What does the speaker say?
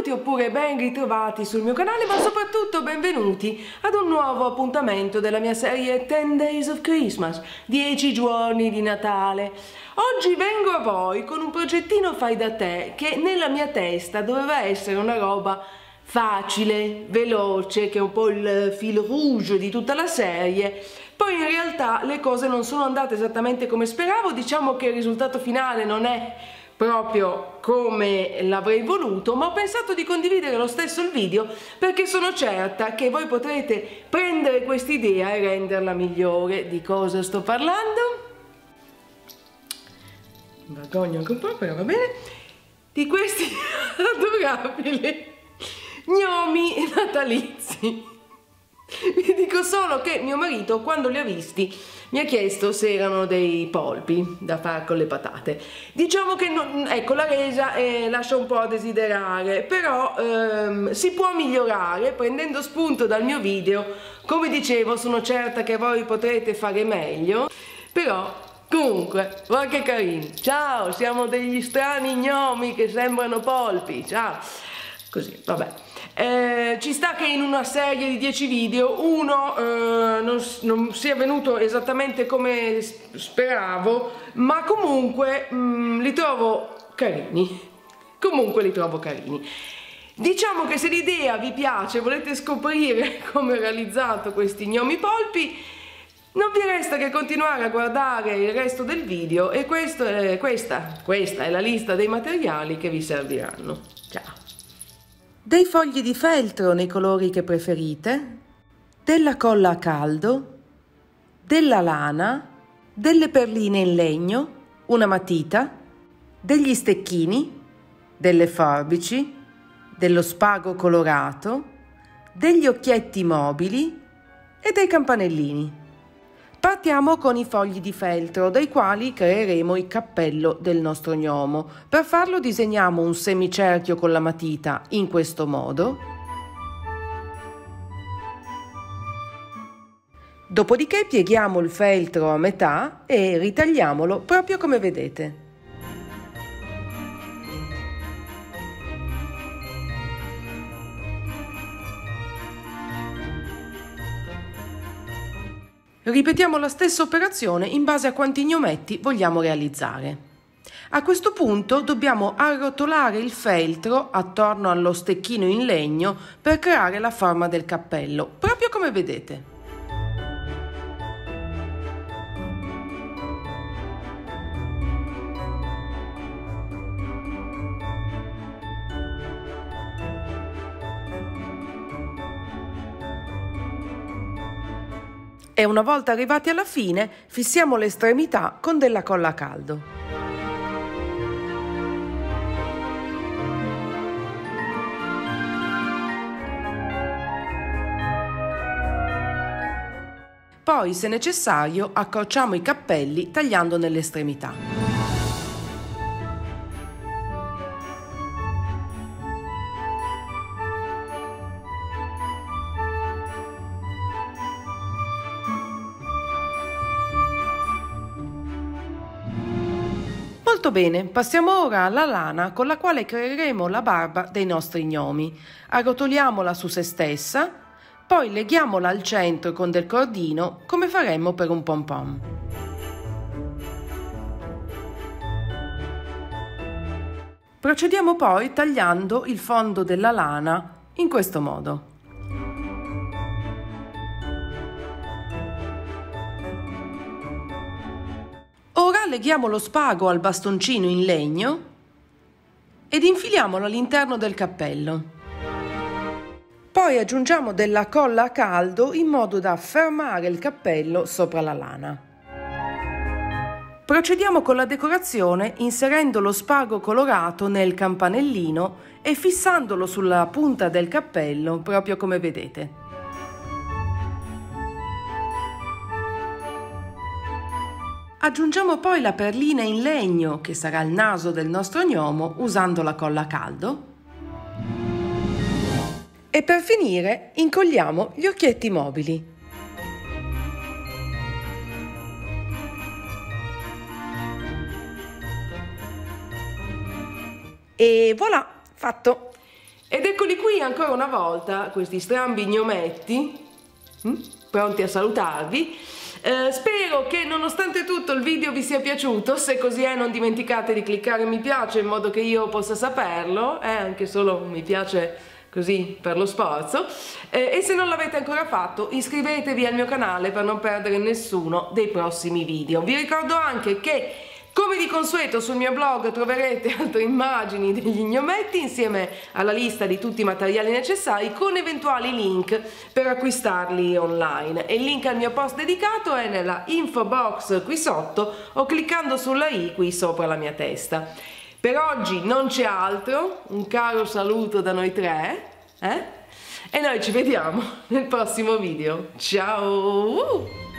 benvenuti oppure ben ritrovati sul mio canale, ma soprattutto benvenuti ad un nuovo appuntamento della mia serie 10 Days of Christmas, 10 giorni di Natale. Oggi vengo a voi con un progettino fai da te che nella mia testa doveva essere una roba facile, veloce, che è un po' il fil rouge di tutta la serie. Poi in realtà le cose non sono andate esattamente come speravo, diciamo che il risultato finale non è proprio come l'avrei voluto, ma ho pensato di condividere lo stesso il video perché sono certa che voi potrete prendere quest'idea e renderla migliore. Di cosa sto parlando? Mi vergogno anche un po', però va bene. Di questi adorabili gnomi natalizi. Vi dico solo che mio marito, quando li ha visti, mi ha chiesto se erano dei polpi da fare con le patate. Diciamo che ecco, la resa lascia un po' a desiderare, però si può migliorare prendendo spunto dal mio video. Come dicevo, sono certa che voi potrete fare meglio, però comunque, guarda che carini. Ciao, siamo degli strani gnomi che sembrano polpi. Ciao. Così, vabbè. Ci sta che in una serie di 10 video uno non sia venuto esattamente come speravo, ma comunque li trovo carini. Diciamo che se l'idea vi piace, volete scoprire come ho realizzato questi gnomi polpi, non vi resta che continuare a guardare il resto del video e questa è la lista dei materiali che vi serviranno. Ciao! Dei fogli di feltro nei colori che preferite, della colla a caldo, della lana, delle perline in legno, una matita, degli stecchini, delle forbici, dello spago colorato, degli occhietti mobili e dei campanellini. Partiamo con i fogli di feltro, dai quali creeremo il cappello del nostro gnomo. Per farlo disegniamo un semicerchio con la matita in questo modo. Dopodiché pieghiamo il feltro a metà e ritagliamolo proprio come vedete. Ripetiamo la stessa operazione in base a quanti gnometti vogliamo realizzare. A questo punto dobbiamo arrotolare il feltro attorno allo stecchino in legno per creare la forma del cappello, proprio come vedete. E una volta arrivati alla fine, fissiamo le estremità con della colla a caldo. Poi, se necessario, accorciamo i cappelli tagliando nelle estremità. Molto bene, passiamo ora alla lana con la quale creeremo la barba dei nostri gnomi. Arrotoliamola su se stessa, poi leghiamola al centro con del cordino come faremmo per un pom pom. Procediamo poi tagliando il fondo della lana in questo modo. Ora leghiamo lo spago al bastoncino in legno ed infiliamolo all'interno del cappello. Poi aggiungiamo della colla a caldo in modo da fermare il cappello sopra la lana. Procediamo con la decorazione inserendo lo spago colorato nel campanellino e fissandolo sulla punta del cappello, proprio come vedete. Aggiungiamo poi la perlina in legno, che sarà il naso del nostro gnomo, usando la colla a caldo. E per finire incolliamo gli occhietti mobili. E voilà, fatto! Ed eccoli qui ancora una volta, questi strambi gnometti, pronti a salutarvi. Spero che nonostante tutto il video vi sia piaciuto. Se così è, non dimenticate di cliccare mi piace in modo che io possa saperlo, anche solo un mi piace così per lo sforzo, e se non l'avete ancora fatto iscrivetevi al mio canale per non perdere nessuno dei prossimi video. Vi ricordo anche che, come di consueto, sul mio blog troverete altre immagini degli gnometti insieme alla lista di tutti i materiali necessari con eventuali link per acquistarli online, e il link al mio post dedicato è nella info box qui sotto o cliccando sulla i qui sopra la mia testa. Per oggi non c'è altro, un caro saluto da noi tre, e noi ci vediamo nel prossimo video. Ciao!